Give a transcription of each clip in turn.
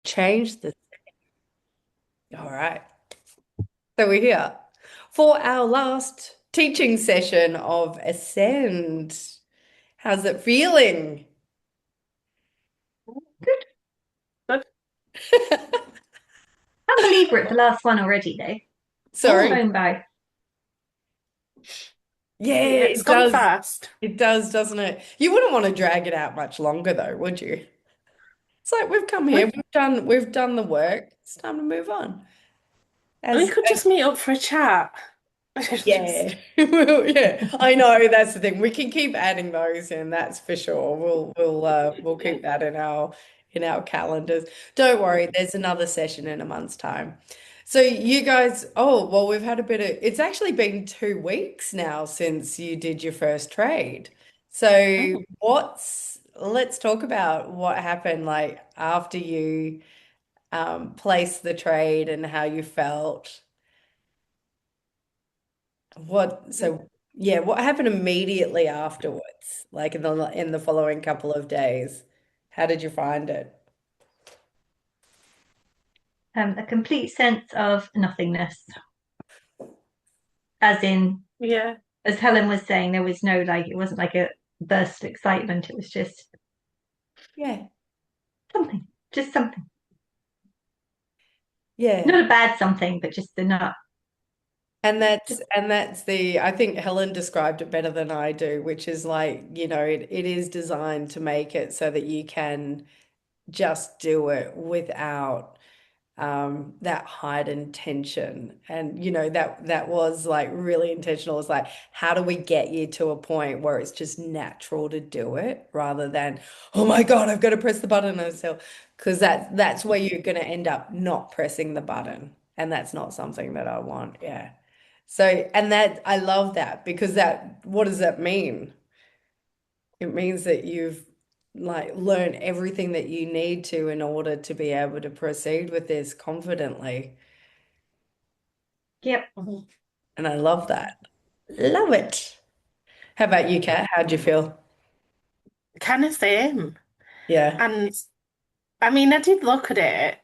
Change the. All right. So we're here for our last teaching session of Ascend. How's it feeling? Good, good. Can't believe we're at the last one already, though. It's Sorry. flown Mm. by. Yeah, Yeah. it It's gone does. fast. It does, doesn't it? You wouldn't want to drag it out much longer though, would you? It's like we've come here, We we've done the work. It's time to move on. we As could just meet up for a chat. Just Yeah. Well, yeah, I know that's the thing. We can keep adding those in, that's for sure. We'll keep that in our calendars. Don't worry, there's another session in a month's time. So you guys, oh, well, we've had a bit of it's actually been 2 weeks now since you did your first trade. So oh, let's talk about what happened like after you placed the trade and how you felt. What happened immediately afterwards, like in the following couple of days? How did you find it? A complete sense of nothingness, as in, yeah. as Helen was saying, there was no like, it wasn't like a burst of excitement. It was Yeah. something, just something. Yeah. Not a bad something, but just the not. Just And that's the I think Helen described it better than I do, which is like, it is designed to make it so that you can just do it without that heightened tension. And that was like really intentional. It's like, how do we get you to a point where it's just natural to do it rather than, oh my God, I've got to press the button myself. Because that's where you're going to end up not pressing the button. And that's not something that I want. Yeah. So, and that I love that because what does that mean? It means that you've like learned everything that you need to in order to be able to proceed with this confidently. yep. Mhm. And I love that. Love it. How about you, Kat? How'd you feel? Kind of same. Yeah. And I mean, I did look at it,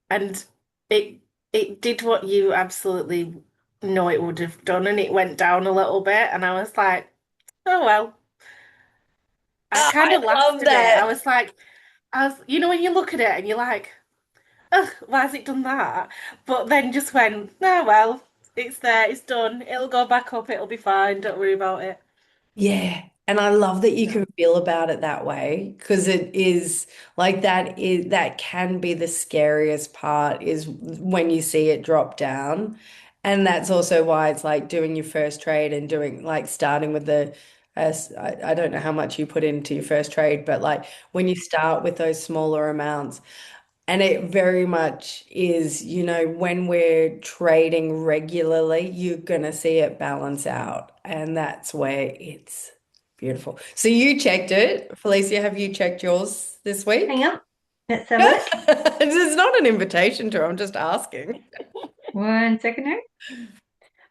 and it it did what you absolutely know it would have done, and it went down a little bit, and I was like, oh well. I Oh, kind I of laughed love at it. I that. was like, when you look at it and you're like, ugh, why has it done that? But then just went, oh well, it's there, it's done. It'll go back up, it'll be fine. Don't worry about it. Yeah. And I love that you can feel about it that way because it is like that can be the scariest part is when you see it drop down. And that's also why it's like doing your first trade and doing like starting with I don't know how much you put into your first trade, but like when you start with those smaller amounts, and it very much is, when we're trading regularly, you're going to see it balance out. And that's where it's beautiful. So you checked it. Felicia, have you checked yours this Hang week? on. Let's have a look. It's not an invitation to, I'm just asking. 1 second here.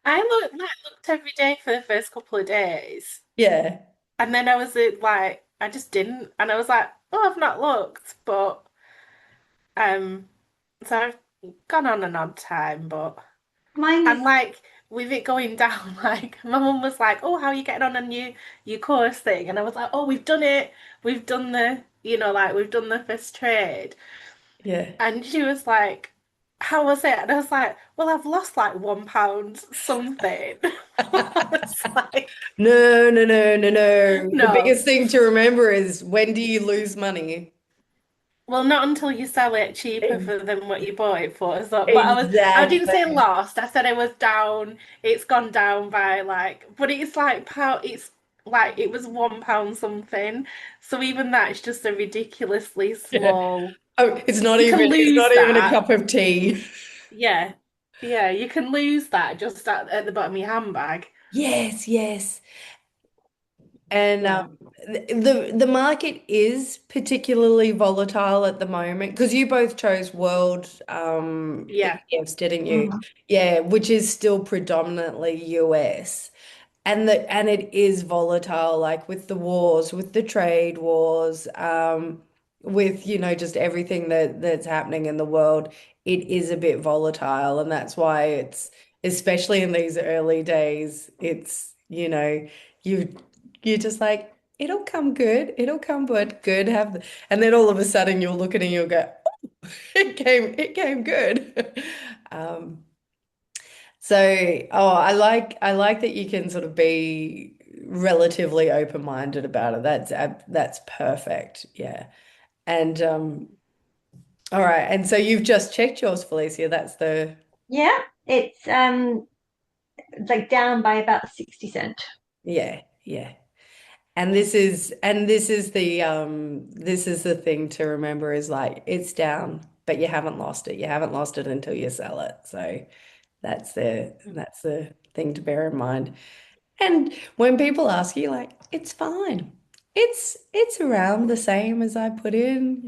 I looked every day for the first couple of days, Yeah. and then I was like, I just didn't, and I was like, oh, I've not looked, but um, so I've gone on an odd time, but Mine and is, like with it going down, like my mum was like, oh, how are you getting on your course thing? And I was like, oh, we've done it, we've done like we've done the first trade. Yeah. And she was like, how was it? And I was like, well, I've lost like £1 something. I was like, No, no, no, no, no. The no. biggest thing to remember is when do you lose money? Well, not until you sell it cheaper than what you bought it for. So, but I didn't say Exactly. lost. I said it was down. It's gone down by like, but it's like pound. It's like it was £1 something. So even that's just a ridiculously Yeah. small. Oh, You can it's lose not even a that. cup of tea. Yeah, yeah. You can lose that just at the bottom of your handbag. Yes, yes. And So the market is particularly volatile at the moment because you both chose world yeah. ETFs, didn't you? mhm. Yeah, which is still predominantly US. And it is volatile, like with the wars, with the trade wars. with, just everything that's happening in the world, it is a bit volatile. And that's why it's, especially in these early days, it's, you you're just like, it'll come good, it'll come good, and then all of a sudden you'll look at it and you'll go, it came good. Um, so, I like that you can sort of be relatively open-minded about it. That's perfect. Yeah. And all right. And so you've just checked yours, Felicia. That's the Yeah, it's like down by about 60 cent. yeah, yeah. And this is the thing to remember is like it's down, but you haven't lost it. You haven't lost it until you sell it. So that's the thing to bear in mind. And when people ask you, like, it's fine. It's around the same as I put in,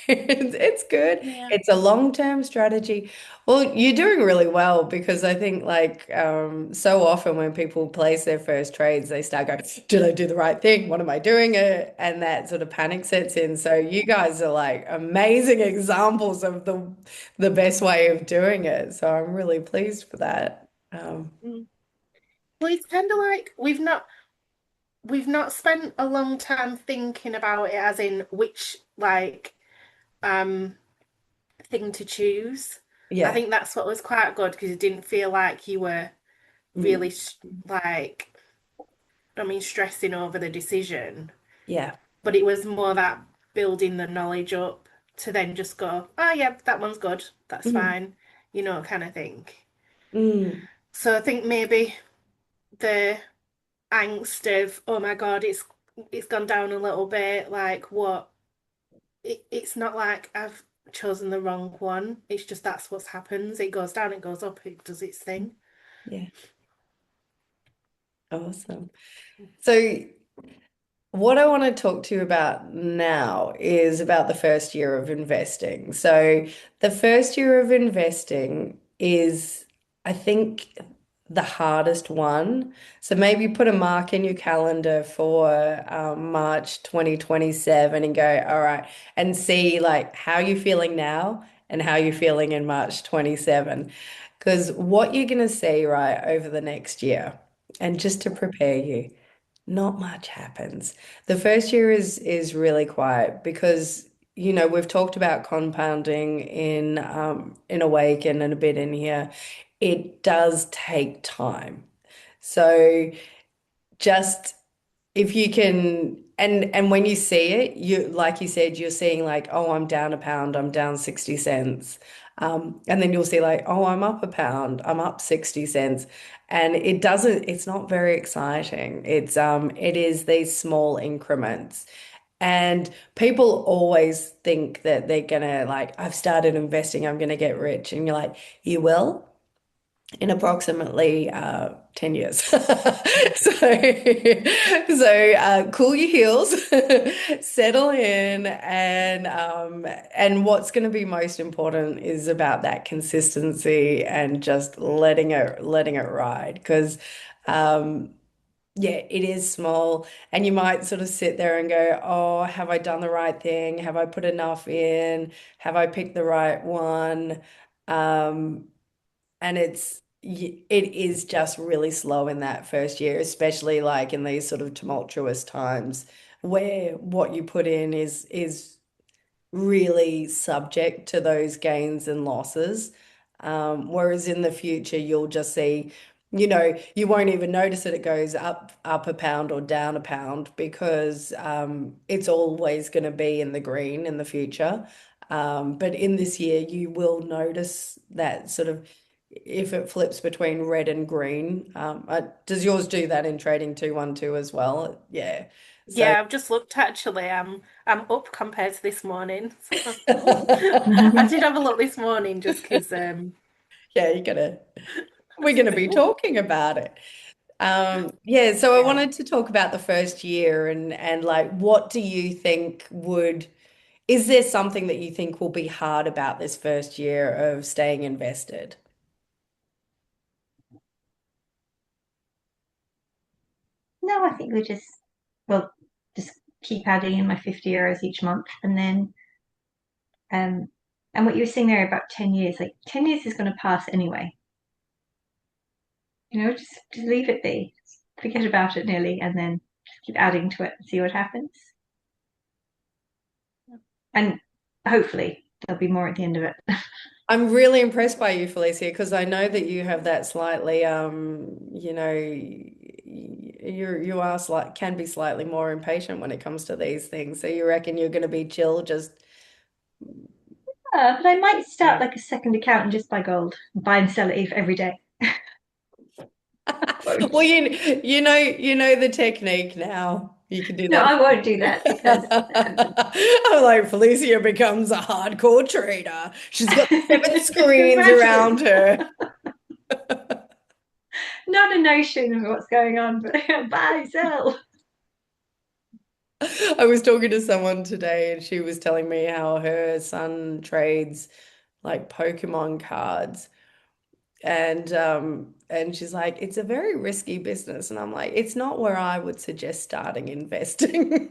it's good. Yeah. It's a long-term strategy. Well, you're doing really well because I think like so often when people place their first trades, they start going, did I do the right thing? What am I doing? And that sort of panic sets in. So you guys are like amazing examples of the best way of doing it. So I'm really pleased for that. Mm. Well, it's kind of like we've not spent a long time thinking about it, as in which like um thing to choose. I Yeah. think that's what was quite good because it didn't feel like you were Mm. really like, I mean, stressing over the decision, Yeah. but it was more that building the knowledge up to then just go, oh yeah, that one's good, that's Mm. fine, kind of thing. Mm. So I think maybe the angst of, oh my God, it's gone down a little bit, like what? It's not like I've chosen the wrong one. It's just that's what happens. It goes down, it goes up, it does its thing. Yeah. Awesome. So what I want to talk to you about now is about the first year of investing. So, the first year of investing is, I think, the hardest one. So, maybe put a mark in your calendar for March 2027 and go, all right, and see like how you're feeling now and how you're feeling in March 27. Because what you're going to see, right, over the next year, and just to prepare you, not much happens. The first year is really quiet because we've talked about compounding in Awaken and a bit in here. It does take time. So just if you can and when you see it, you like you said, you're seeing like, oh, I'm down a pound, I'm down 60 cents. And then you'll see like, oh, I'm up a pound, I'm up 60 cents. And it's not very exciting. It is these small increments. And people always think that they're gonna like, I've started investing, I'm gonna get rich. And you're like, you will? In approximately 10 years. So cool your heels, settle in, and what's going to be most important is about that consistency and just letting it ride. Because yeah, it is small, and you might sort of sit there and go, "Oh, have I done the right thing? Have I put enough in? Have I picked the right one?" Um, and it is just really slow in that first year, especially like in these sort of tumultuous times where what you put in is really subject to those gains and losses. Whereas in the future, you'll just see, you won't even notice that it goes up a pound or down a pound because it's always going to be in the green in the future. But in this year, you will notice that sort of if it flips between red and green. Does yours do that in trading 212 as well? Yeah. So Yeah, I've just looked actually. I'm up compared to this morning. I did have a look this morning just because yeah, we're was a gonna bit be whoop. talking about it. Yeah, so I Yeah. wanted to talk about the first year and like what do you think is there something that you think will be hard about this first year of staying invested? No, I think well, just keep adding in my €50 each month, and then um, and what you were saying there about 10 years, like 10 years is going to pass anyway. Just leave it be, forget about it nearly, and then just keep adding to it and see what happens. And hopefully there'll be more at the end of it. I'm really impressed by you, Felicia, because I know that you have that slightly, you are can be slightly more impatient when it comes to these things. So you reckon you're going to be chill, just But I might start like a second account and just buy gold, buy and sell it every day. well, you know the technique now. You can do No, that. I won't do that because I'm like, Felicia becomes a hardcore trader. She's got 7 screens imagine around her. not a notion of what's going on, but buy, sell. I was talking to someone today and she was telling me how her son trades like Pokemon cards and she's like it's a very risky business and I'm like it's not where I would suggest starting investing.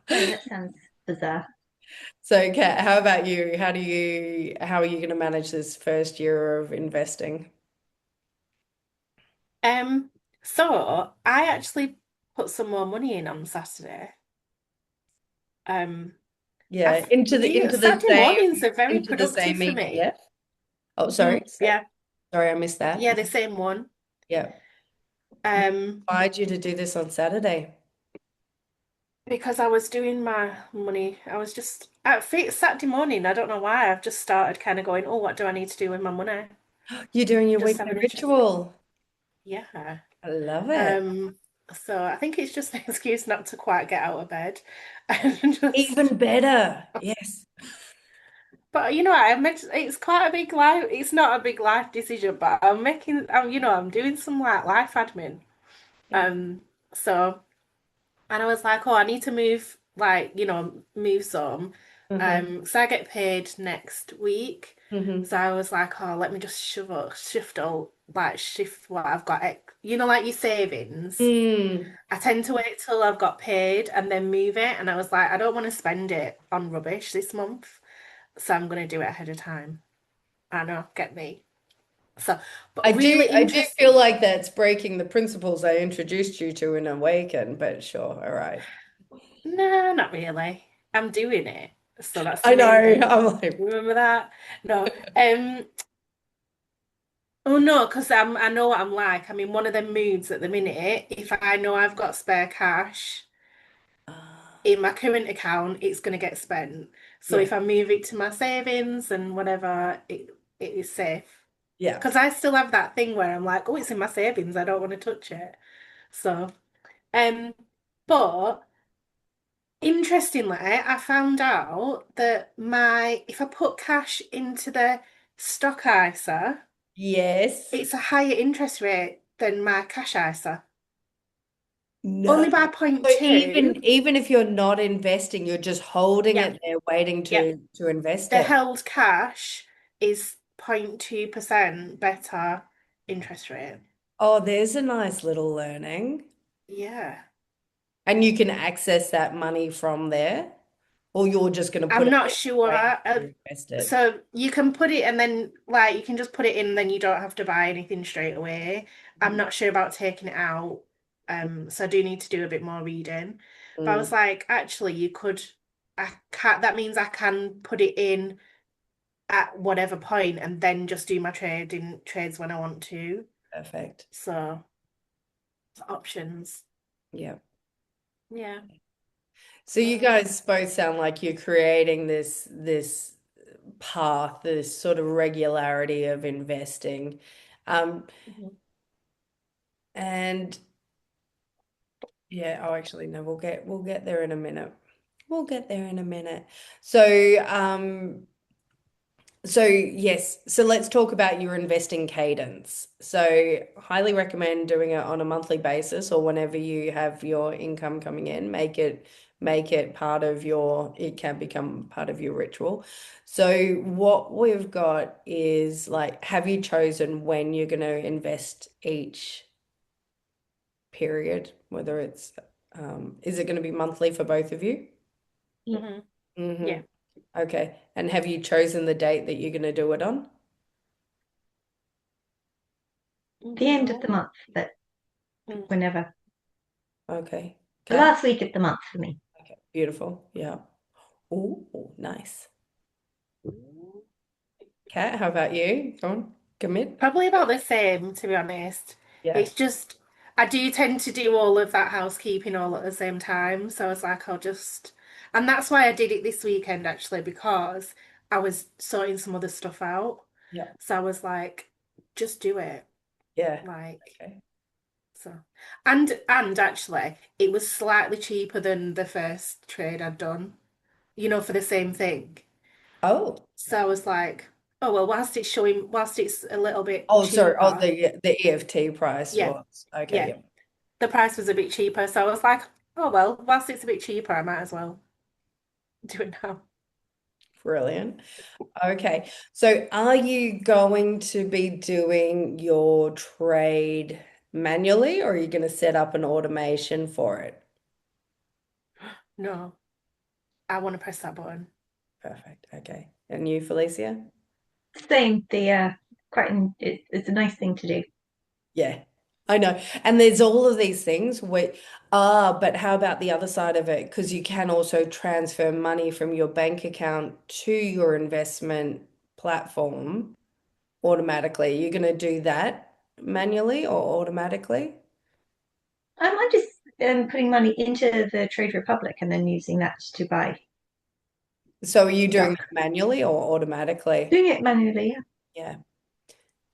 No, that sounds bizarre. So Kat, how about you? How are you going to manage this first year of investing? Um, so I actually put some more money in on Saturday. Um, Yeah, into the into the Saturday same mornings are very into the productive same for me. ETF. Oh, sorry. Yeah, Sorry, I missed that. yeah, the same one. Yeah. What Um, inspired you to do this on Saturday? because I was doing my money, I was just at Saturday morning. I don't know why. I've just started kind of going, oh, what do I need to do with my money? You're doing your Just weekly having a check. ritual. Yeah. I love it. Um, so I think it's just an excuse not to quite get out of bed and just. Even better. Yes. But I meant it's quite a big life. It's not a big life decision, but I'm doing some like life admin. Yeah. Um, so and I was like, oh, I need to move, like move some. Mm-hmm. So I get paid next week. Mm-hmm. So I was like, oh, let me just shift what I've got, like your savings. Mm, I tend to wait till I've got paid and then move it. And I was like, I don't want to spend it on rubbish this month. So I'm going to do it ahead of time. I know, get me. So, I but do really I do feel interesting. like that's breaking the principles I introduced you to in Awaken, but sure, all right. No, not really. I'm doing it. So that's the I know. main thing. I'm like, Remember that? No. Oh no, because I know what I'm like. I'm in one of them moods at the minute. If I know I've got spare cash in my current account, it's gonna get spent. So yeah, if I move it to my savings and whatever, it is safe. yeah. Because I still have that thing where I'm like, oh, it's in my savings. I don't want to touch it. So, um, but interestingly, I found out that my if I put cash into the stock ISA, Yes. it's a higher interest rate than my cash ISA. No. Only by point So two. even if you're not investing, you're just holding Yeah, it there, waiting yeah. to invest The it. held cash is 0.2% better interest rate. Oh, there's a nice little learning. Yeah. And you can access that money from there, or you're just going to put I'm it not there sure. waiting to invest it. So you can put it and then like you can just put it in, then you don't have to buy anything straight away. I'm not sure about taking it out. So I do need to do a bit more reading. But I was Mm, like, actually you could I can that means I can put it in at whatever point and then just do my trades when I want to. perfect. So options. Yeah. Yeah. So you So guys both sound like you're creating this path, this sort of regularity of investing. Um, mhm. and yeah, oh actually no, we'll get there in a minute. We'll get there in a minute. So so yes, so let's talk about your investing cadence. So highly recommend doing it on a monthly basis or whenever you have your income coming in, make it part of it can become part of your ritual. So what we've got is like, have you chosen when you're going to invest each period, whether it's Is it going to be monthly for both of you? Yeah. Hmm. Mm-hmm. Yeah. Okay. And have you chosen the date that you're going to do it on? The end of the No. month, but Mm. whenever. Okay. The Cat? last week of the month for me. Okay. Beautiful. Yeah. Oh, nice. Cat, how about you? Go on. Commit? Probably about the same, to be honest. Yeah. It's just, I do tend to do all of that housekeeping all at the same time. So I was like, and that's why I did it this weekend actually, because I was sorting some other stuff out. Yeah. So I was like, just do it. Yeah. Like, Okay. so. And actually, it was slightly cheaper than the first trade I'd done, for the same thing. Oh. So I was like, oh well, whilst it's a little bit Oh, sorry. Oh, cheaper, the EFT price yeah, was. Okay, yeah, yeah. the price was a bit cheaper. So I was like, oh well, whilst it's a bit cheaper, I might as well do it now. Brilliant. Okay. So are you going to be doing your trade manually or are you going to set up an automation for it? No, I want to press that button. Perfect. Okay. And you, Felicia? Same. It's a nice thing to do. Yeah, I know. And there's all of these things but how about the other side of it? Because you can also transfer money from your bank account to your investment platform automatically. You're going to do that manually or automatically? I'm just putting money into the Trade Republic and then using that to buy So are you doing stuff. that manually or automatically? Doing it manually, yeah. Yeah,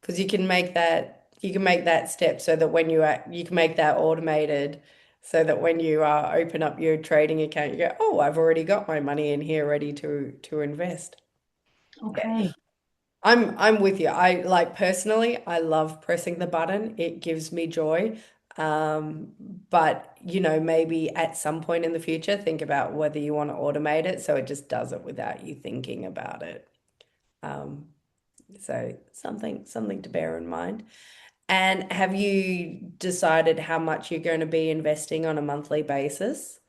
because you can make that step so that when you can make that automated so that when you open up your trading account, you go, oh, I've already got my money in here ready to invest. Yeah. Okay. I'm with you. I like personally, I love pressing the button. It gives me joy. Um, but maybe at some point in the future, think about whether you want to automate it so it just does it without you thinking about it. Um, so something to bear in mind. And have you decided how much you're going to be investing on a monthly basis?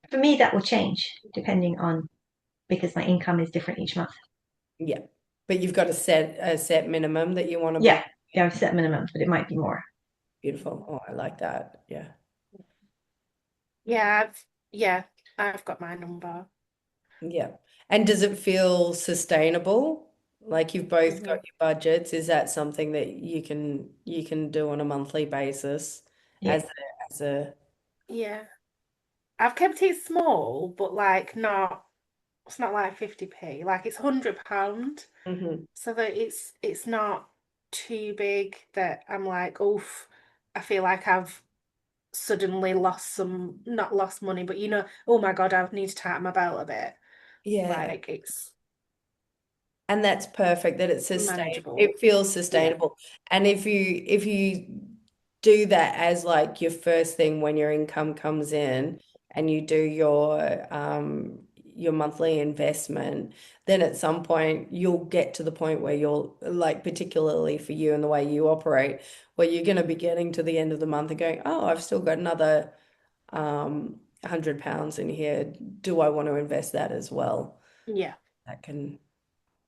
For me, that will change depending on because my income is different each month. Yeah. But you've got a set minimum that you want to be. Yeah, yeah, I've set minimums, but it might be more. Beautiful. Oh, I like that. Yeah. Yeah, yeah, I've got my number. Yeah. And does it feel sustainable? Like you've both got Hmm. your budgets. Is that something that you can do on a monthly basis Yeah. as a Yeah, I've kept it small, but like not. It's not like 50p. Like it's £100. Mhm. So that it's not too big that I'm like, oof, I feel like I've suddenly not lost money, but oh my God, I need to tighten my belt a bit. Yeah. Like it's And that's perfect that it's manageable. it feels Yeah. sustainable. And if you do that as like your first thing when your income comes in and you do your monthly investment, then at some point you'll get to the point where you'll like particularly for you and the way you operate, where you're going to be getting to the end of the month and going, oh, I've still got another £100 in here. Do I want to invest that as well? Yeah. That can,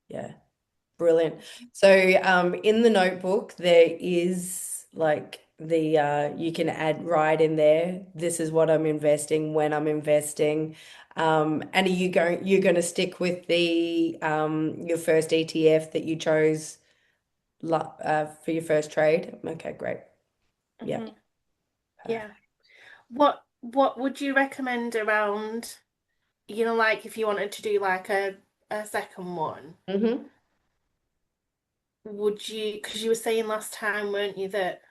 yeah. Brilliant. So, in the notebook, there is like you can add right in there. This is what I'm investing, when I'm investing. And you're going to stick with your first ETF that you chose for your first trade? Okay, great. Yeah. Hmm. Yeah. What would you recommend around, like if you wanted to do like a second one? Mm-hmm. Would you, because you were saying last time, weren't you, that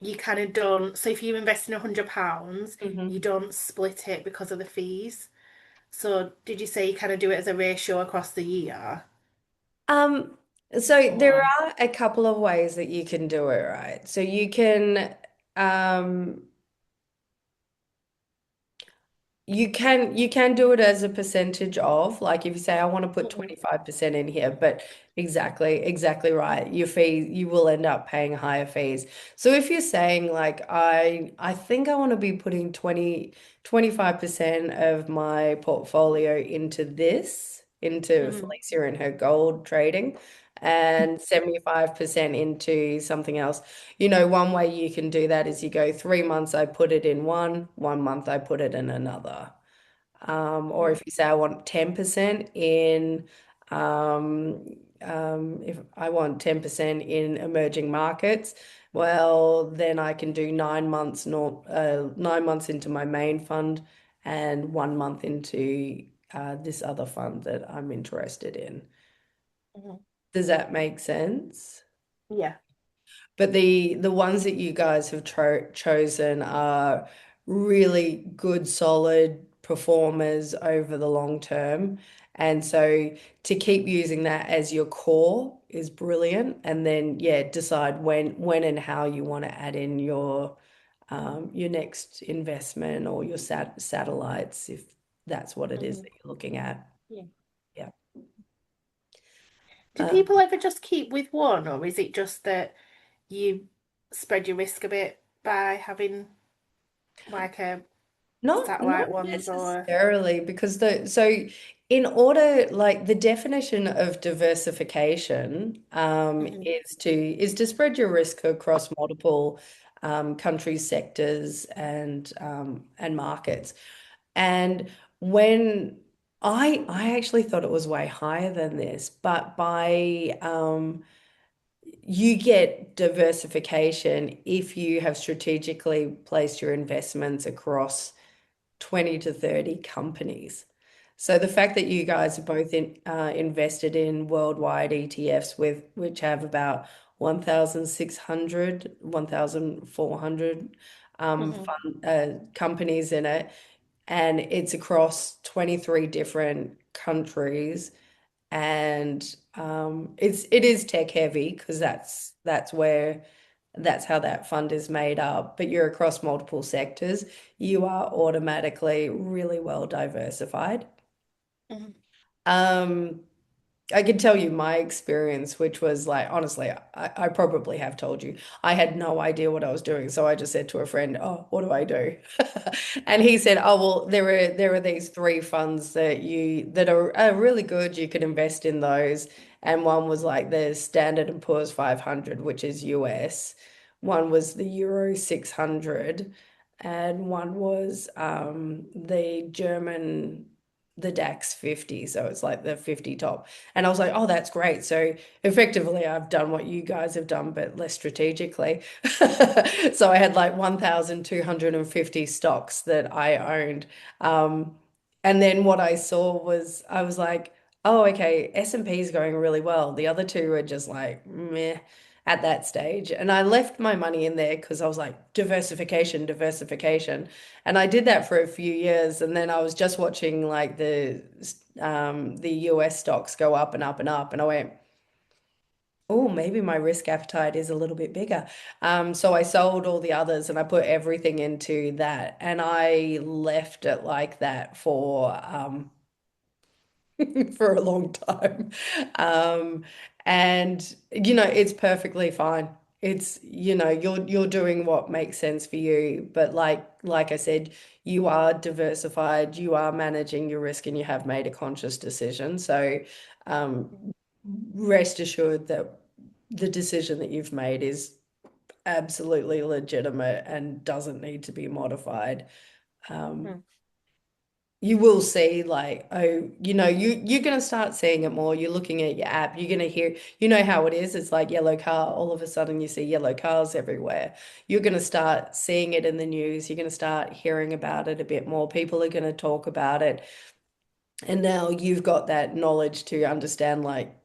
you kind of don't, so if you invest in £100, Mm-hmm. you don't split it because of the fees. So did you say you kind of do it as a ratio across the year? Um, so there Or are a couple of ways that you can do it, right? So um you can do it as a percentage of, like if you say I want to put Mhm. 25% in here, but exactly right. Your fee, you will end up paying higher fees. So if you're saying like I think I want to be putting 25% of my portfolio into this, into Mhm. Felicia and her gold trading, and 75% into something else. One way you can do that is you go 3 months, I put it in one month I put it in another. Or Mhm. if you say I want 10% in, if I want 10% in emerging markets, well, then I can do 9 months, 9 months into my main fund and 1 month into this other fund that I'm interested in. Mhm. Does that make sense? Yeah. But the ones that you guys have chosen are really good, solid performers over the long term. And so to keep using that as your core is brilliant. And then yeah, decide when and how you want to add in your next investment or your satellites, if that's what it is Mhm. that you're looking at. Yeah. Yeah. Do Uh, people ever just keep with one, or is it just that you spread your risk a bit by having like a not satellite ones or necessarily, because in order, like the definition of diversification Mhm. is to spread your risk across multiple countries, sectors, and markets. And when I actually thought it was way higher than this, but by you get diversification if you have strategically placed your investments across 20 to 30 companies. So the fact that you guys are both invested in worldwide ETFs which have about 1,600, 1,400 Mhm. companies in it, and it's across 23 different countries, and it is tech heavy because that's how that fund is made up, but you're across multiple sectors, you are automatically really well diversified. Mhm. Um, I can tell you my experience, which was like, honestly, I probably have told you, I had no idea what I was doing. So I just said to a friend, "Oh, what do I do?" And he said, "Oh, well, there are these three funds that are really good. You could invest in those." And one was like the Standard and Poor's 500, which is US. One was the Euro 600, and one was the DAX 50. So it's like the 50 top. And I was like, oh, that's great. So effectively, I've done what you guys have done, but less strategically. So I had like 1,250 stocks that I owned. Um, and then what I saw was, I was like, oh, okay, S&P is going really well. The other two are just like meh at that stage. And I left my money in there because I was like, diversification, diversification. And I did that for a few years, and then I was just watching like the US stocks go up and up and up, and I went, oh, maybe my risk appetite is a little bit bigger. So I sold all the others and I put everything into that, and I left it like that for a long time. Um, and it's perfectly fine. You're doing what makes sense for you, but like I said, you are diversified, you are managing your risk, and you have made a conscious decision. So um, rest assured that the decision that you've made is absolutely legitimate and doesn't need to be modified. Um, Mhm. you will see like, oh, you're going to start seeing it more. You're looking at your app, you're going to hear, how it is. It's like yellow car, all of a sudden you see yellow cars everywhere. You're going to start seeing it in the news, you're going to start hearing about it a bit more, people are going to talk about it, and now you've got that knowledge to understand, like,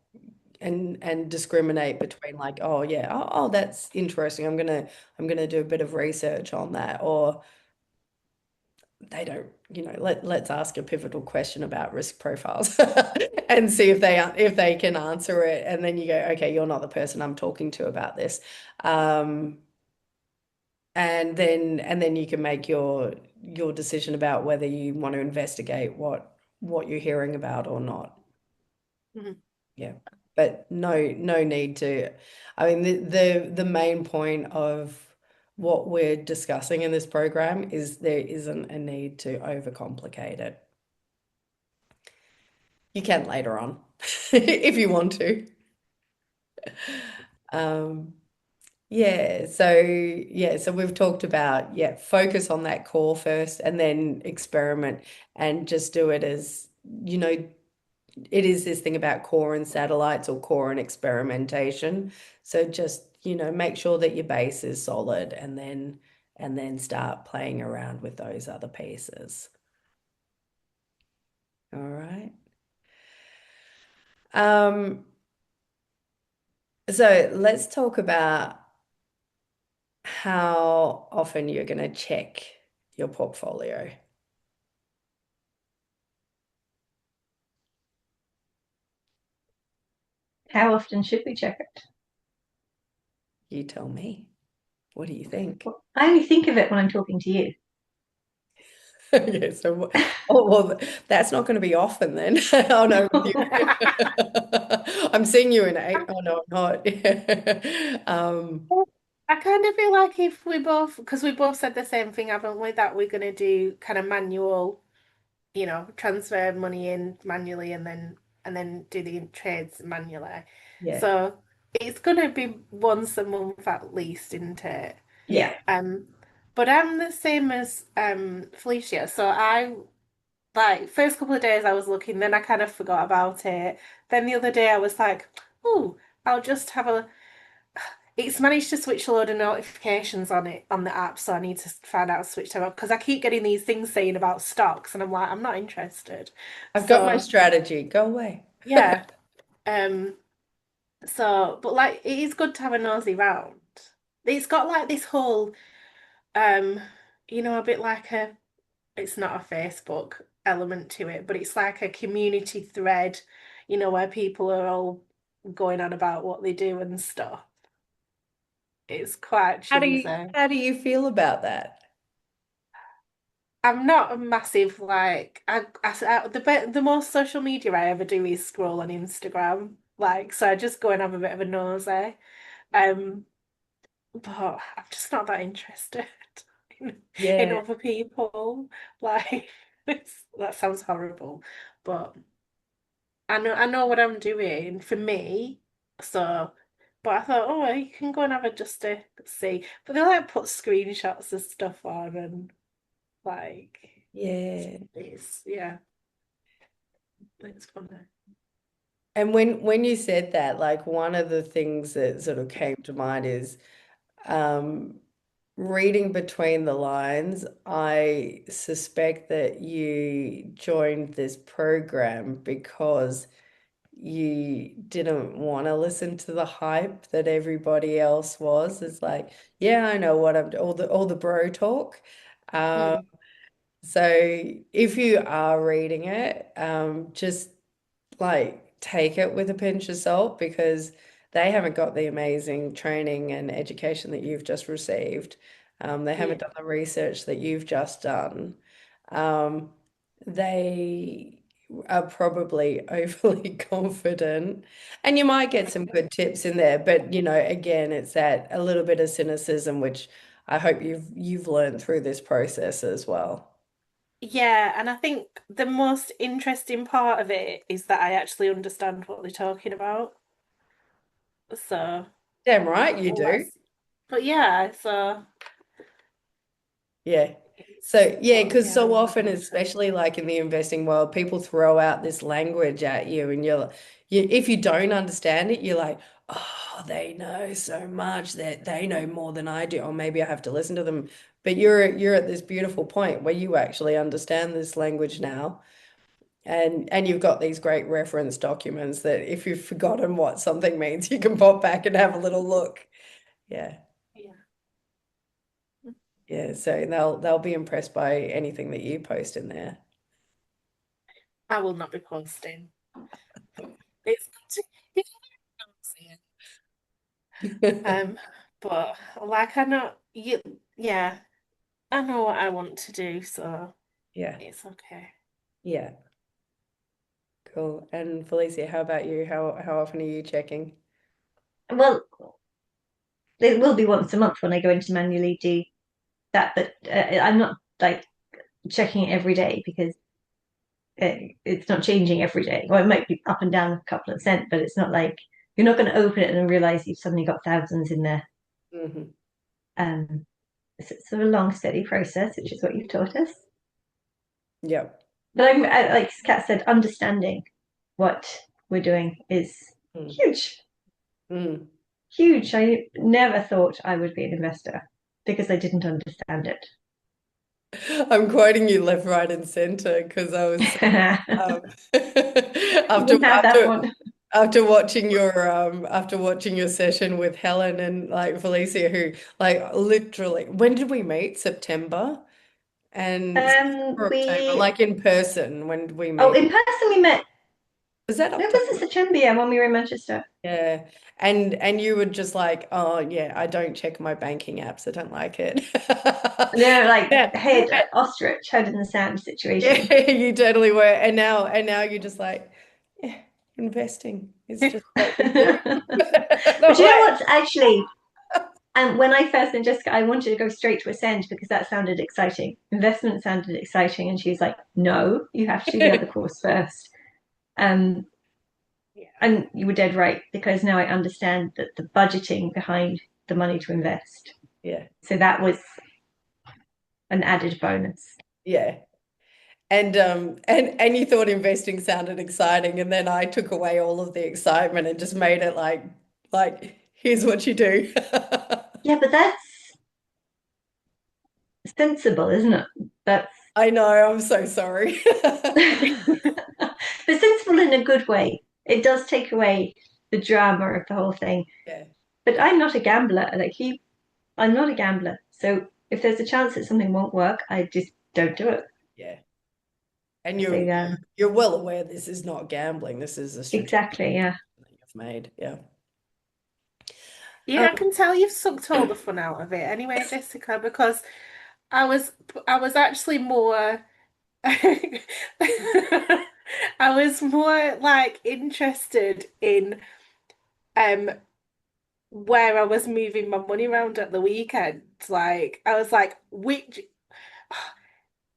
and discriminate between like, oh yeah, oh, that's interesting, I'm gonna do a bit of research on that. Or they don't, let's ask a pivotal question about risk profiles and see if they can answer it, and then you go, okay, you're not the person I'm talking to about this. um and then you can make your decision about whether you want to investigate what you're hearing about or not. Mhm. Yeah. But no need to. I mean, the main point of what we're discussing in this program is there isn't a need to overcomplicate it. You can later on if you want to. Um, so we've talked about, focus on that core first and then experiment and just do it as, it is this thing about core and satellites or core and experimentation. So just, make sure that your base is solid and then start playing around with those other pieces. All right. So let's talk about how often you're going to check your portfolio. How often should we check it? You tell me. What do you think? Well, I only think of it when I'm talking to you. Okay, so well, that's not going to be often then. Oh no, with you. I'm seeing you in 8. Oh no, I'm not. I kind of feel like if we both, because we both said the same thing, haven't we, that we're going to do kind of manual, transfer money in manually and then do the trades manually. Yeah, So it's going to be once a month at least, isn't it? Yeah. Um, but I'm the same as Felicia. So I like first couple of days I was looking, then I kind of forgot about it. Then the other day I was like, oh, I'll just have a. It's managed to switch a load of notifications on it on the app, so I need to find out how to switch them up because I keep getting these things saying about stocks, and I'm like, I'm not interested. I've got my So strategy. Go away. yeah, um, but like it is good to have a nosy round. It's got like this whole, um, a bit like a. It's not a Facebook element to it, but it's like a community thread, where people are all going on about what they do and stuff. It's quite How do you cheesy. how do you feel about that? I'm not a massive like the most social media I ever do is scroll on Instagram. Like so I just go and have a bit of a nosy. Um but I'm just not that interested in Yeah, other people. Like that sounds horrible. But I know what I'm doing for me. So but I thought, oh, you can go and have a just to see. But they like put screenshots of stuff on and like yeah. yeah. It's funny. And when you said that, like one of the things that sort of came to mind is um, reading between the lines. I suspect that you joined this program because you didn't want to listen to the hype that everybody else was. It's like, yeah, I know what I'm all the bro talk. Um, Mm. so if you are reading it, just like take it with a pinch of salt because they haven't got the amazing training and education that you've just received. They Yeah. haven't done the research that you've just done. Um, they are probably overly confident, and you might get some good tips in there. But again, it's that a little bit of cynicism, which I hope you've learned through this process as well. Yeah, and I think the most interesting part of it is that I actually understand what they're talking about. So, Damn right you well, do. but yeah, so Yeah. So, yeah, but because yeah, so I'm often, looking into especially like in the investing world, people throw out this language at you, and if you don't understand it, you're like, oh, they know so much that they know more than I do, or maybe I have to listen to them. But you're at this beautiful point where you actually understand this language now, and you've got these great reference documents that if you've forgotten what something means, you can pop back and have a little look. Yeah. yeah. Yeah, so they'll be impressed by anything that you post in there. I will not be posting. It's good to you know what I'm saying. Um, but like I know you yeah, I know what I want to do, so Yeah. it's okay. Yeah. Cool. And Felicia, how about you? How often are you checking? Well, it will be once a month when I go into manually do that, but I'm not like checking it every day because it's not changing every day. Well, it might be up and down a couple of cents, but it's not like you're not going to open it and realize you've suddenly got thousands in there. Hmm. Um, it's sort of a long, steady process, which is what you've taught us. Yep. But like Kat said, understanding what we're doing is Mm. huge, Mm. huge. I never thought I would be an investor because I didn't understand it. I'm quoting you left, right, and center because I was um, You after can have that after one. after watching your session with Helen and like Felicia, who like literally, when did we meet? September and September, October, We like in person. When did we Oh, meet? in person we met. Was that No, it was in October? September, yeah, when we were in Manchester. Yeah. And you were just like, oh yeah, I don't check my banking apps. I don't like it. No, like Yeah. head ostrich, head in the sand situation. Yeah, you totally were. And now you're just like, yeah, investing. It's just what we do. And But I'm you know like, what's actually, and when I first met Jessica, I wanted to go straight to Ascend because that sounded exciting. Investment sounded exciting. And she was like, no, you have to do the other course first. Um, Yeah. and you were dead right because now I understand that the budgeting behind the money to invest. yeah, So that was an added bonus. yeah. And you thought investing sounded exciting, and then I took away all of the excitement and just made it like here's what you do. Yeah, but that's sensible, isn't it? That's I know, I'm so sorry. but sensible in a good way. It does take away the drama of the whole thing. Yeah, But I'm not a gambler. I'm not a gambler. So if there's a chance that something won't work, I just don't do it. yeah. And So you're well aware this is not gambling. This is a strategic exactly, yeah. that you've made. Yeah. Yeah, I Um, can tell you've sucked all the fun out of it anyway, Jessica, because I was I was actually more I was more like interested in um where I was moving my money around at the weekend. Like I was like, which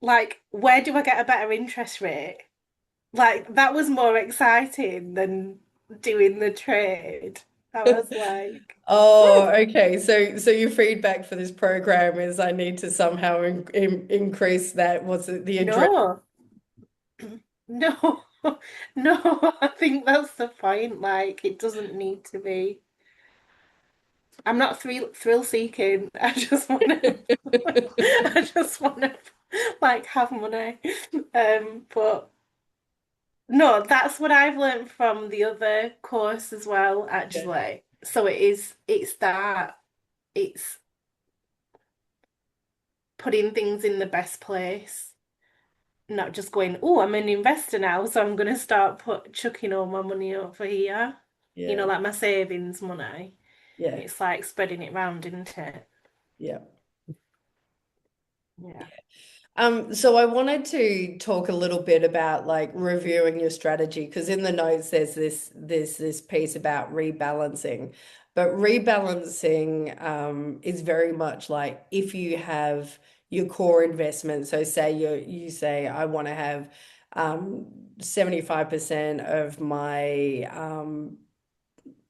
like where do I get a better interest rate? Like that was more exciting than doing the trade. I was like, oh, hmm, okay. So your feedback for this program is I need to somehow increase that. What's it, the adrenaline? no, no, no, I think that's the point. Like it doesn't need to be. I'm not thrill seeking. I just want to I just want to like have money. But no, that's what I've learned from the other course as well, Yeah, actually. So it's that it's putting things in the best place, not just going, oh, I'm an investor now, so I'm gonna start chucking all my money over here. You know, yeah, like my savings money. yeah, It's like spreading it round, isn't it? yeah. Yeah. So I wanted to talk a little bit about like reviewing your strategy because in the notes there's this piece about rebalancing, but rebalancing is very much like if you have your core investment. So say you say I want to have 75% of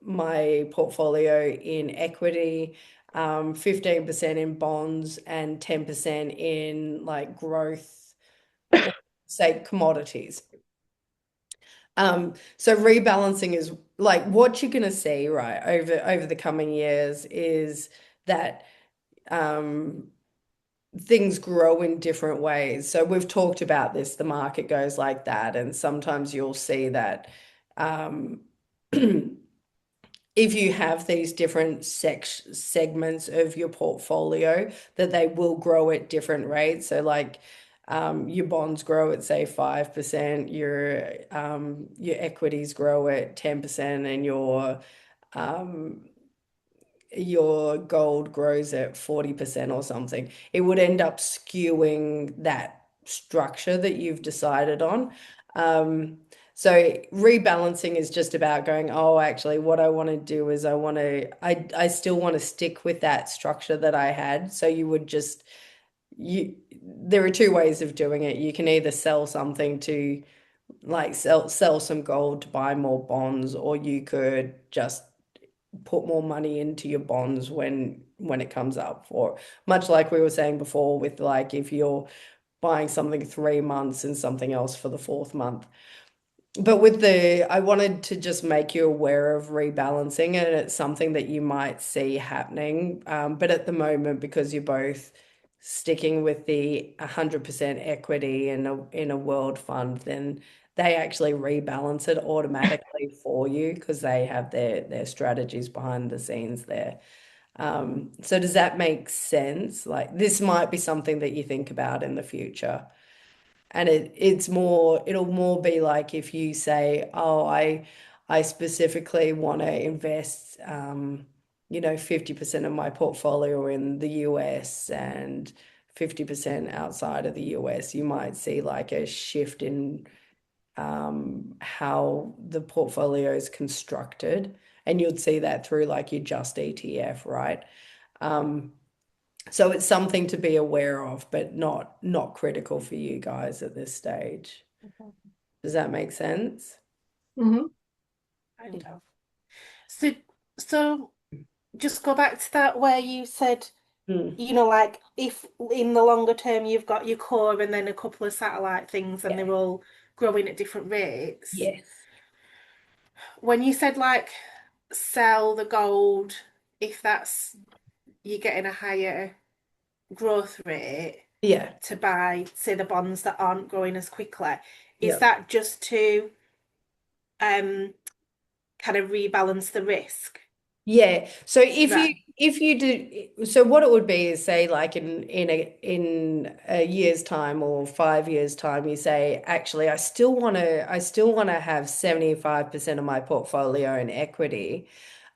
my portfolio in equity, 15% in bonds, and 10% in like growth or say commodities. So rebalancing is like what you're going to see, right, over the coming years is that um, things grow in different ways. So we've talked about this, the market goes like that, and sometimes you'll see that um, if you have these different segments of your portfolio, that they will grow at different rates. So like your bonds grow at say 5%, your equities grow at 10%, and um, your gold grows at 40% or something, it would end up skewing that structure that you've decided on. Um, so rebalancing is just about going, oh, actually, what I want to do is I still want to stick with that structure that I had. So you would just, there are two ways of doing it. You can either sell something to like sell some gold to buy more bonds, or you could just put more money into your bonds when it comes up for, much like we were saying before with like if you're buying something 3 months and something else for the fourth month. But I wanted to just make you aware of rebalancing, and it's something that you might see happening. But at the moment, because you're both sticking with the 100% equity in a world fund, then they actually rebalance it automatically for you because they have their strategies behind the scenes there. So does that make sense? Like this might be something that you think about in the future. And it'll more be like if you say, oh, I specifically want to invest 50% of my portfolio in the US and 50% outside of the US, you might see like a shift in how the portfolio is constructed. And you'd see that through like your just ETF, right? Um, so it's something to be aware of, but not critical for you guys at this stage. Does that make sense? Hmm. Kind of. So, so just go back to that where you said, Mm, like if in the longer term you've got your core and then a couple of satellite things and yeah. they're all growing at different rates. Yes. When you said like sell the gold if that's you're getting a higher growth rate Yeah. to buy, say, the bonds that aren't growing as quickly, is Yeah. that just to um kind of rebalance the risk? Yeah. So Right. if you do, so what it would be is say like in a year's time or 5 years time, you say, actually, I still want to have 75% of my portfolio in equity.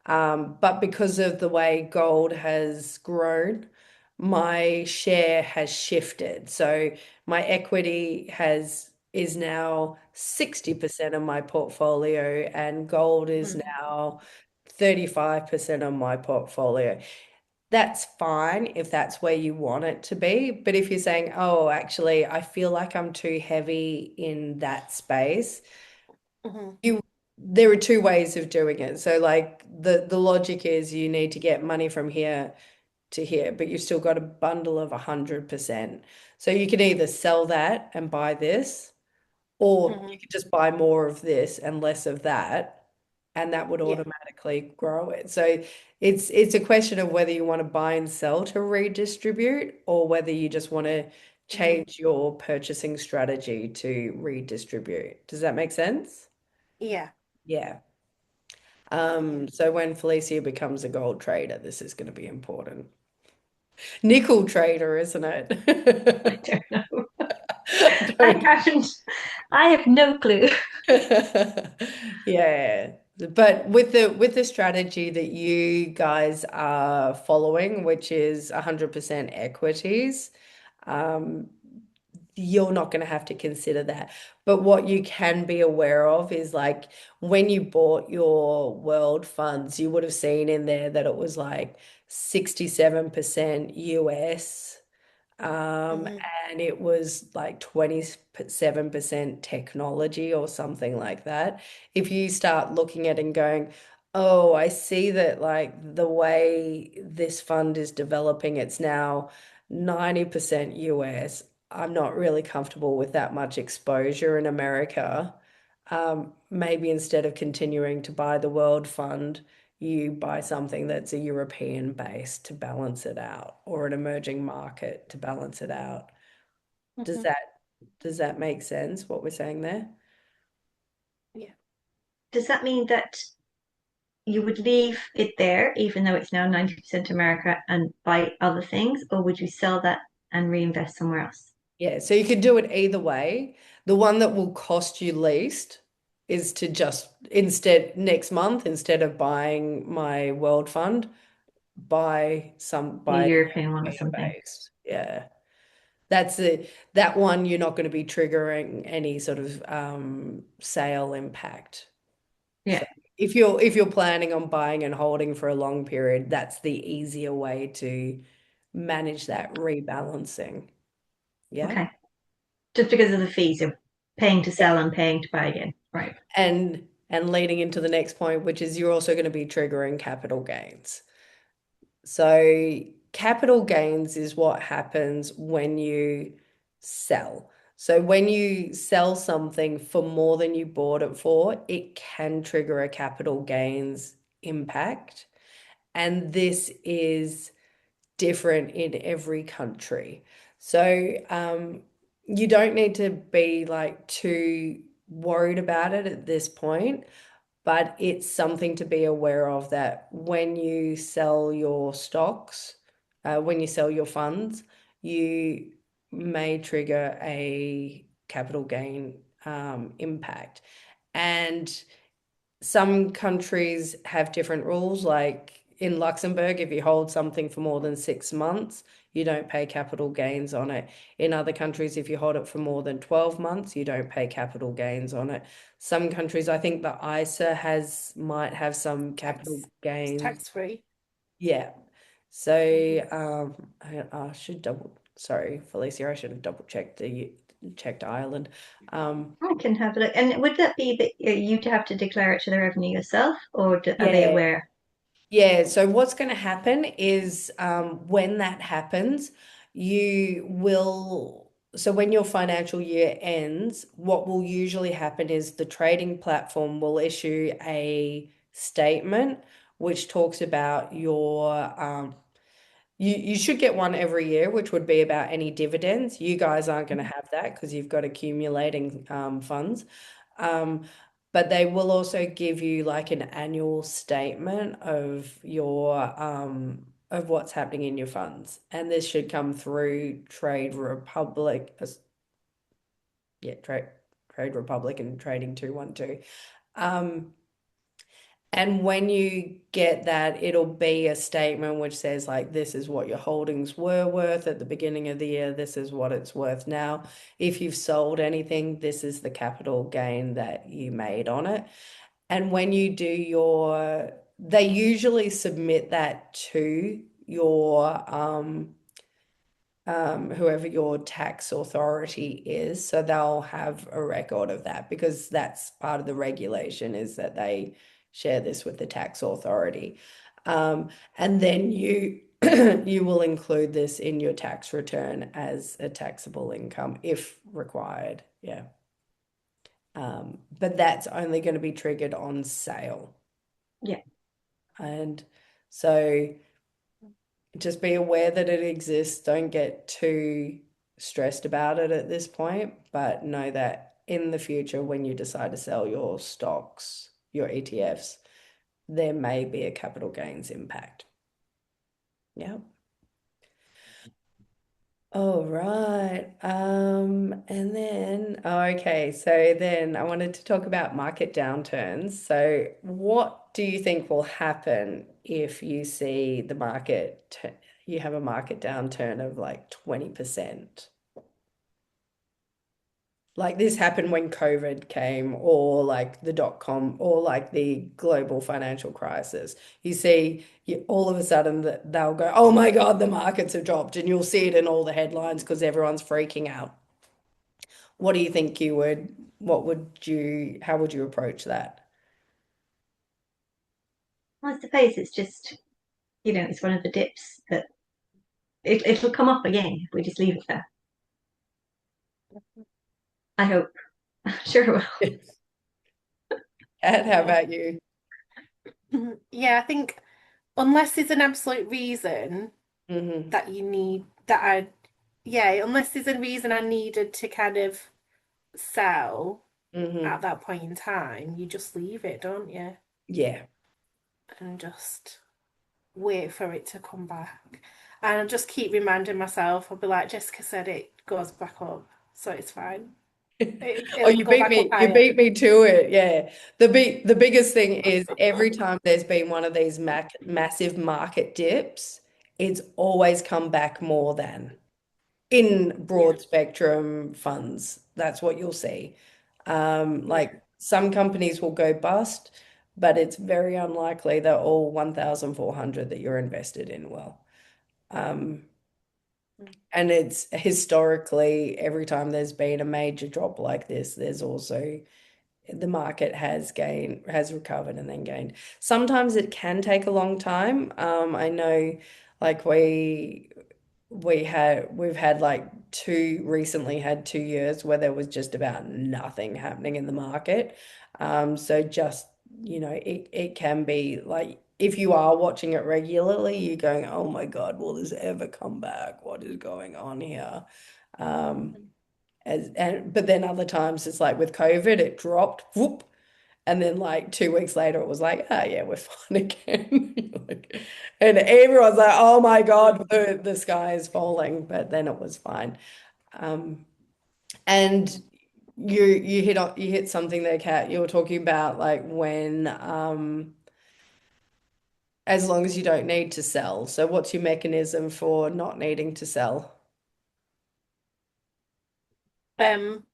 But because of the way gold has grown, my share has shifted. So my equity is now 60% of my portfolio, and gold is Mhm. now 35% of my portfolio. That's fine if that's where you want it to be. But if you're saying, oh, actually, I feel like I'm too heavy in that space, Mhm. you there are two ways of doing it. So like the logic is you need to get money from here to here, but you've still got a bundle of 100%. So you can either sell that and buy this, or you Mhm. could just buy more of this and less of that, and that would Yeah. automatically grow it. So it's a question of whether you want to buy and sell to redistribute, or whether you just want to Mhm. change your purchasing strategy to redistribute. Does that make sense? Yeah. Yeah. Yeah. So when Felicia becomes a gold trader, this is going to be important. Nickel trader, isn't I it? don't know. I Don't. haven't. I have no clue. Yeah. But with the strategy that you guys are following, which is 100% equities, um, you're not going to have to consider that. But what you can be aware of is like when you bought your world funds, you would have seen in there that it was like 67% US, um, Mhm. and it was like 27% technology or something like that. If you start looking at it and going, oh, I see that like the way this fund is developing, it's now 90% US. I'm not really comfortable with that much exposure in America. Maybe instead of continuing to buy the World Fund, you buy something that's a European base to balance it out, or an emerging market to balance it out. Does Mhm. that does that make sense, what we're saying there? Yeah. Does that mean that you would leave it there, even though it's now 90% America, and buy other things, or would you sell that and reinvest somewhere else? Yeah, so you could do it either way. The one that will cost you least is to just instead next month, instead of buying my World Fund, The by European one or being something. based. Yeah. That's it. That one you're not going to be triggering any sort of sale impact. So Yeah. if you're planning on buying and holding for a long period, that's the easier way to manage that rebalancing. Yeah. Okay. Just because of the fees, you're paying to sell and paying to buy again. Right. And leading into the next point, which is you're also going to be triggering capital gains. So capital gains is what happens when you sell. So when you sell something for more than you bought it for, it can trigger a capital gains impact. And this is different in every country. So you don't need to be like too worried about it at this point, but it's something to be aware of that when you sell your stocks, when you sell your funds, you may trigger a capital gain impact. And some countries have different rules, like in Luxembourg, if you hold something for more than 6 months, you don't pay capital gains on it. In other countries, if you hold it for more than 12 months, you don't pay capital gains on it. Some countries, I think the ISA might have some capital It's gains. tax free. Yeah. So Mhm. I should sorry, Felicia, I should have double checked Ireland. I can have a look. And would that be that you'd have to declare it to the revenue yourself, or are they Yeah. aware? Yeah, so what's going to happen is when that happens, so when your financial year ends, what will usually happen is the trading platform will issue a statement which talks about you should get one every year, which would be about any dividends. You guys aren't going to have that because you've got accumulating funds. Um, but they will also give you like an annual statement of your of what's happening in your funds. And this should come through Trade Republic, yeah, Trade Republic and Trading 212. Um, and when you get that, it'll be a statement which says, like, this is what your holdings were worth at the beginning of the year, this is what it's worth now. If you've sold anything, this is the capital gain that you made on it. And when you do they usually submit that to your whoever your tax authority is. So they'll have a record of that because that's part of the regulation is that they share this with the tax authority. And then you will include this in your tax return as a taxable income if required. Yeah. But that's only going to be triggered on sale. Yeah. And so just be aware that it exists. Don't get too stressed about it at this point, but know that in the future, when you decide to sell your stocks, your ETFs, there may be a capital gains impact. Yeah. All right. And then, okay, so then I wanted to talk about market downturns. So, what do you think will happen if you see you have a market downturn of like 20%? Like this happened when COVID came, or like the dot-com, or like the global financial crisis. You see, all of a sudden they'll go, "Oh my God, the markets have dropped," and you'll see it in all the headlines because everyone's freaking out. What do you think how would you approach that? I suppose it's just, it's one of the dips that it'll come up again if we just leave it there. I hope. I'm sure it will. Kat, how about you? Yeah, I think unless there's an absolute reason Hmm. that you need that I yeah, unless there's a reason I needed to kind of sell at Hmm. that point in time, you just leave it, don't you? Yeah. And just wait for it to come back. And I just keep reminding myself, I'll be like, Jessica said it goes back up, so it's fine. Oh, It'll go back up you higher. beat me to it. Yeah. The biggest thing is every time there's been one of these massive market dips, it's always come back more than in Yeah. broad spectrum funds. That's what you'll see. Yeah. Like some companies will go bust, but it's very unlikely that all 1,400 that you're invested in will. Um, and it's historically, every time there's been a major drop like this, there's also the market has recovered and then gained. Sometimes it can take a long time. I know like we've had like recently had 2 years where there was just about nothing happening in the market. So just, it can be like if you are watching it regularly, you're going, oh my God, will this ever come back? What is going on here? Um, but then other times it's like with COVID, it dropped, whoop, and then like 2 weeks later, it was like, oh yeah, we're fine again. Like, and everyone's like, oh my God, the sky is falling. But then it was fine. Um, and you hit something there, Kat. You were talking about like when as long as you don't need to sell. So what's your mechanism for not needing to sell? Um,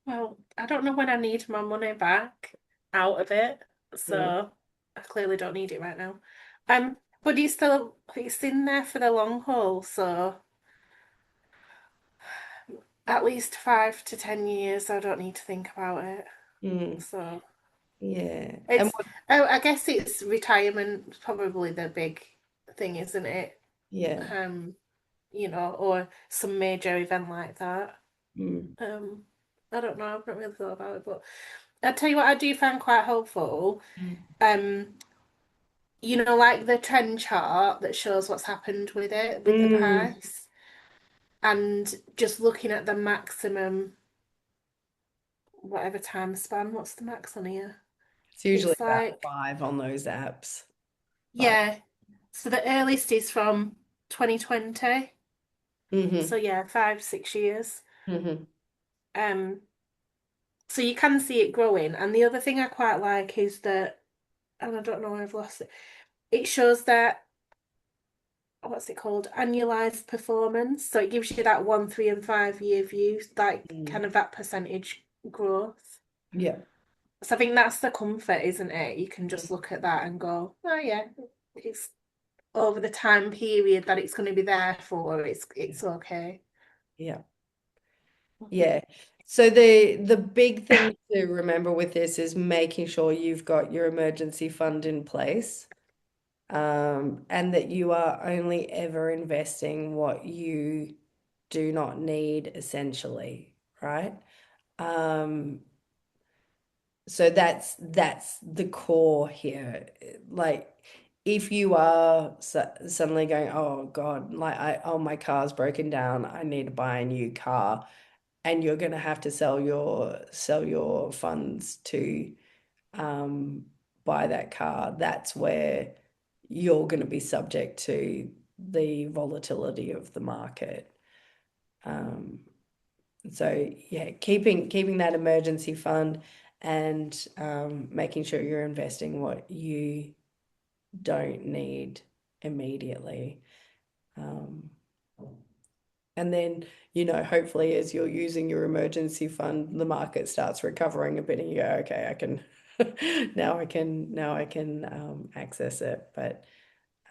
well, I don't know when I need my money back out of it, Mm. so I clearly don't need it right now. But it's in there for the long haul, so at least 5 to 10 years, I don't need to think about it. Mm. So Yeah. And it's, oh, I guess it's retirement, probably the big thing, isn't it? yeah. Um, or some major event like that. Mm. Um, I don't know, I've not really thought about it, but I'll tell you what I do find quite helpful. Mm. Um, like the trend chart that shows what's happened with it, with the Mm. price, and just looking at the maximum, whatever time span, what's the max on here? It's usually It's about like, 5 on those apps. But yeah, so the earliest is from 2020. So hmm yeah, 5, 6 years. hmm Um, so you can see it growing. And the other thing I quite like is that, and I don't know where I've lost it, it shows that, what's it called? Annualized performance. So it gives you that 1, 3, and 5 year view, like Mm. kind of that percentage growth. Yeah. So I think that's the comfort, isn't it? You can just look at that and go, oh yeah, it's over the time period that it's going to be there for, it's okay. Yeah. Mhm. Yeah. So the big thing to remember with this is making sure you've got your emergency fund in place, and that you are only ever investing what you do not need essentially, right? Um, so that's the core here. Like if you are suddenly going, oh God, like my car's broken down, I need to buy a new car, and you're going to have to sell your funds to um, buy that car, that's where you're going to be subject to the volatility of the market. Um, so yeah, keeping that emergency fund and making sure you're investing what you don't need immediately. Um, And then, hopefully as you're using your emergency fund, the market starts recovering a bit and you go, okay, I can now I can access it. But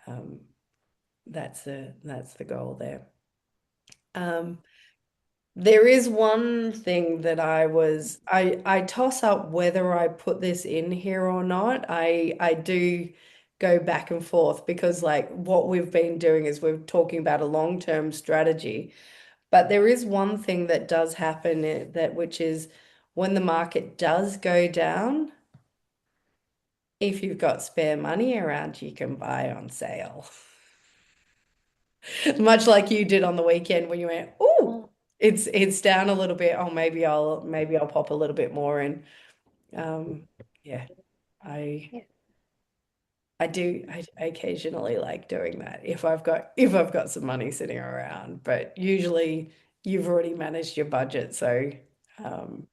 um, that's the goal there. Um, there is one thing that I toss up whether I put this in here or not. I do go back and forth because like what we've been doing is we're talking about a long-term strategy. But there is one thing that does happen which is when the market does go down, if you've got spare money around, you can buy on sale. Much like you did on the weekend when you went, oh, Mm. it's down a little bit. Oh, maybe I'll pop a little bit more in. Um, yeah, I Yeah. I occasionally like doing that if I've got some money sitting around, but usually you've already managed your budget, um,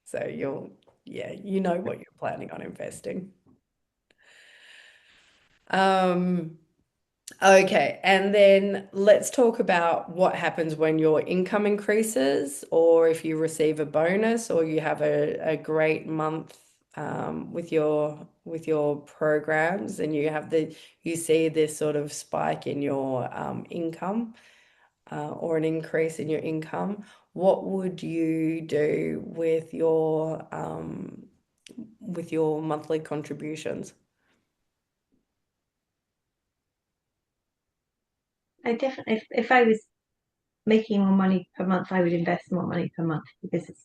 so yeah, you know what you're planning on investing. Um, Okay, and then let's talk about what happens when your income increases, or if you receive a bonus, or you have a great month with your programs, and you see this sort of spike in your income or an increase in your income. What would you do with your monthly contributions? I definitely, if I was making more money per month, I would invest more money per month because it's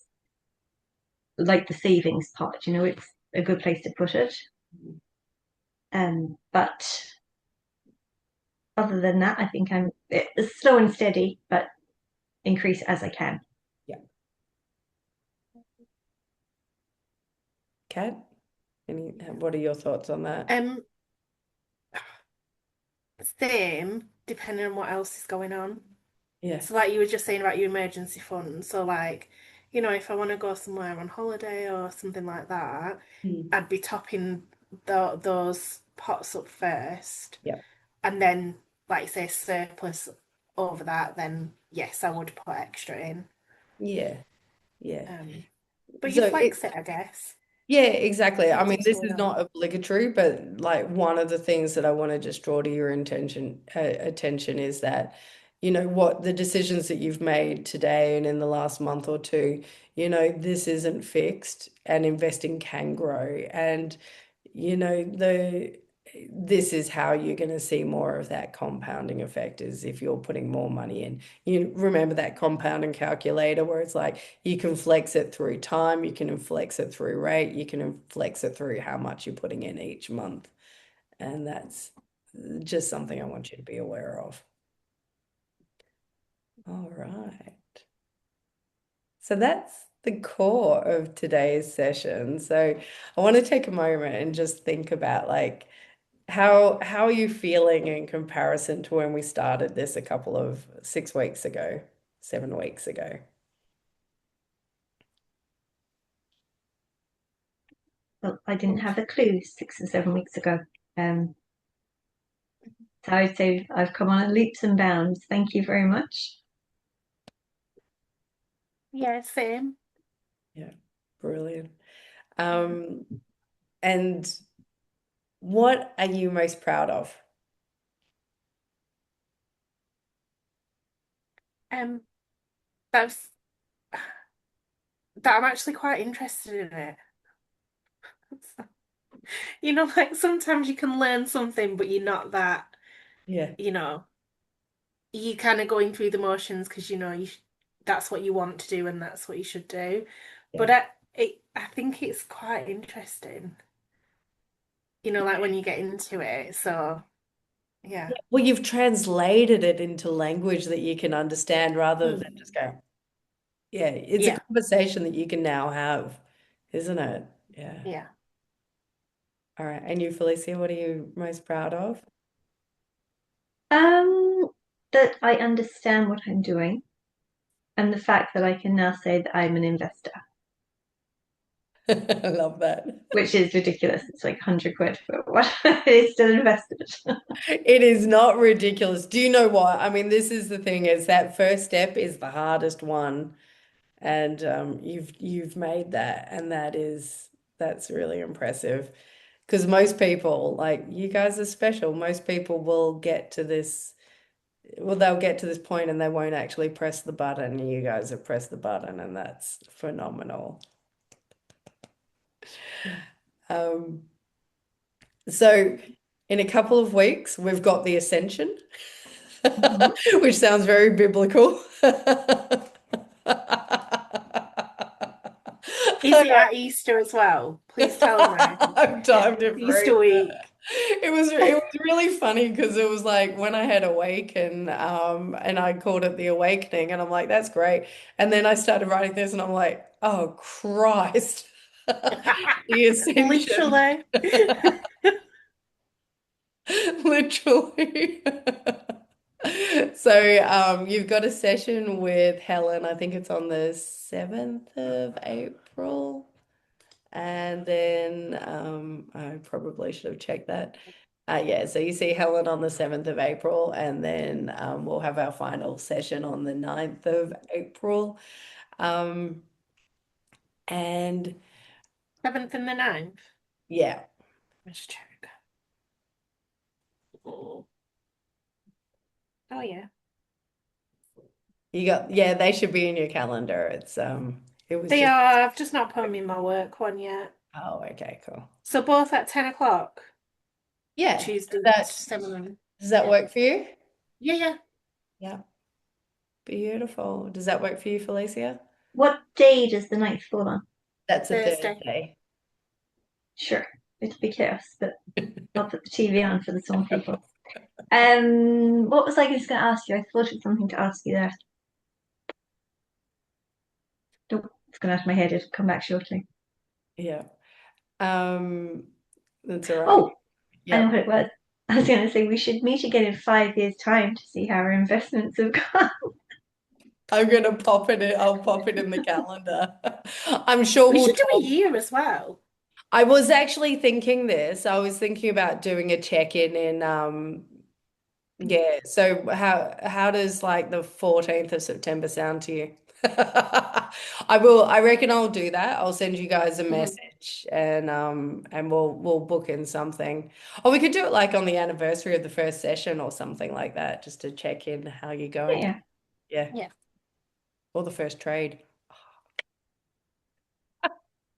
like the savings part, it's a good place to put it. But other than that, I think it's slow and steady, but increase as I can. Yeah. Kat, what are your thoughts on that? Um, Same, depending on what else is going on. Yeah. So like you were just saying about your emergency fund. So like, if I want to go somewhere on holiday or something like that, Mm. I'd be topping those pots up first. Yeah. And then, like say, surplus over that, then yes, I would put extra in. Yeah. Yeah. Um, but you So flex it, I guess. yeah, exactly. I mean, Whatever's this going is on. not obligatory, but like one of the things that I want to just draw to your attention is that, what the decisions that you've made today and in the last month or two, this isn't fixed and investing can grow. And, the this is how you're going to see more of that compounding effect is if you're putting more money in. You remember that compounding calculator where it's like you can flex it through time, you can flex it through rate, you can flex it through how much you're putting in each month. And that's just something I want you to be aware of. All right. So that's the core of today's session. So I want to take a moment and just think about like how are you feeling in comparison to when we started this a couple of 6 weeks ago, 7 weeks ago? Well, I didn't have a clue 6 or 7 weeks ago. Um, so I'd say I've come on leaps and bounds. Thank you very much. Yeah, same. Yeah, brilliant. Um, and what are you most proud of? Um, that's that I'm actually quite interested in it. Like sometimes you can learn something, but you're not that, Yeah, you know, you kind of going through the motions because that's what you want to do and that's what you should do. yeah. But I think it's quite interesting, like when you get into it. So yeah. Well, you've translated it into language that you can understand rather than just Mm. go, yeah, it's a Yeah, conversation that you can now have, isn't it? Yeah. yeah. All right. And you, Felicia, what are you most proud of? Um, that I understand what I'm doing and the fact that I can now say that I'm an investor, I love that. which is ridiculous. It's like 100 quid, but what it's still invested. It is not ridiculous. Do you know what? I mean, this is the thing is that first step is the hardest one, and you've made that, and that's really impressive. Because most people, like you guys are special. Most people will get to this, well, they'll get to this point and they won't actually press the button. You guys have pressed the button, and that's phenomenal. Um, so in a couple of weeks, we've got the Ascension, Mhm. which sounds very biblical. Is it at Easter as well? Please tell me. I've timed it very Easter week. it was really funny because it was like when I had Awaken, and I called it the Awakening, and I'm like, that's great. And then I started writing this, and I'm like, oh Christ, the Ascension, Literally. literally. So you've got a session with Helen. I think it's on the 7th of April. And then I probably should have checked that. Yeah, so you see Helen on the 7th of April, and then we'll have our final session on the 9th of April. Um, and 7th and the 9th. yeah, Let's check. Oh, yeah. yeah, they should be in your calendar. It was They just, are. I've just not put them in my work one yet. oh, okay, cool. So both at 10 o'clock, Yeah, Tuesday, that 7. does that Yeah. work for you? Yeah, yeah. Yeah, beautiful. Does that work for you, Felicia? What day does the ninth fall on? That's a Thursday. Thursday. Sure, it'll be chaos, but I'll put the TV on for the small people. What was I just going to ask you? I thought of something to ask you there. Nope, it's gone out of my head. It'll come back shortly. Yeah. Um, that's all right. Oh, I know Yep. what it was. I was going to say we should meet again in 5 years' time to see how our investments have gone. I'm gonna pop it in, I'll pop it in the calendar. I'm sure We we'll should do a talk. year as well. I was actually thinking this. I was thinking about doing a check-in in yeah. So how does like the 14th of September sound to you? I reckon I'll do that. I'll send you guys a Mhm. message and we'll book in something. Or we could do it like on the anniversary of the first session or something like that, just to check in how you're going. Yeah, Yeah. Yeah. Or the first trade.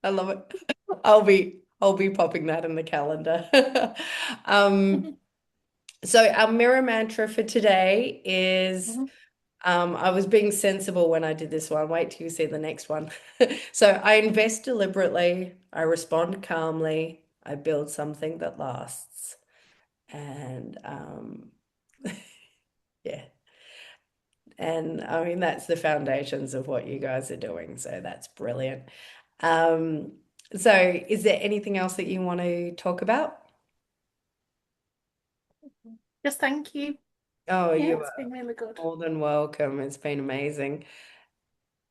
I love it. I'll be popping that in the calendar. Um, Mhm. so our mirror mantra for today is Mhm. I was being sensible when I did this one. Wait till you see the next one. So I invest deliberately, I respond calmly, I build something that lasts. And yeah. And I mean that's the foundations of what you guys are doing. So that's brilliant. Um, so is there anything else that you want to talk about? Just thank you. Oh, yeah. you It's are been really good. more than welcome. It's been amazing.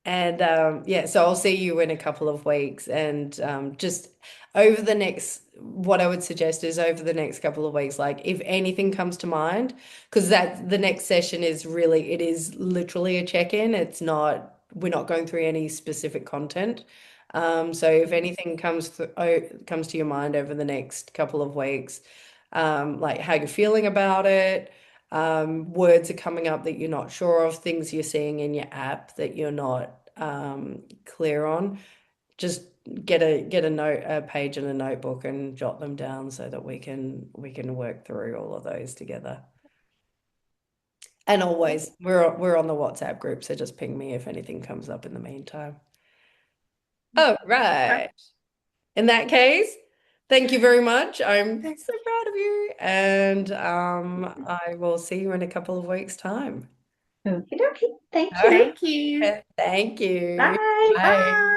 And yeah, so I'll see you in a couple of weeks. And just over the next, what I would suggest is over the next couple of weeks, like if anything comes to mind, because that the next session is really, it is literally a check-in. It's not, we're not going through any specific content. So if anything comes to your mind over the next couple of weeks, like how you're feeling about it, words are coming up that you're not sure of, things you're seeing in your app that you're not clear on, just get a page and a notebook and jot them down so that we can work through all of those together. And always we're on the WhatsApp group, so just ping me if anything comes up in the meantime. Oh, right. In that case, thank you very much. I'm Thanks. so proud of you, and I will see you in a couple of weeks' time. Okie dokie. Thank All you. Thank you. right. Thank you. Bye. Bye.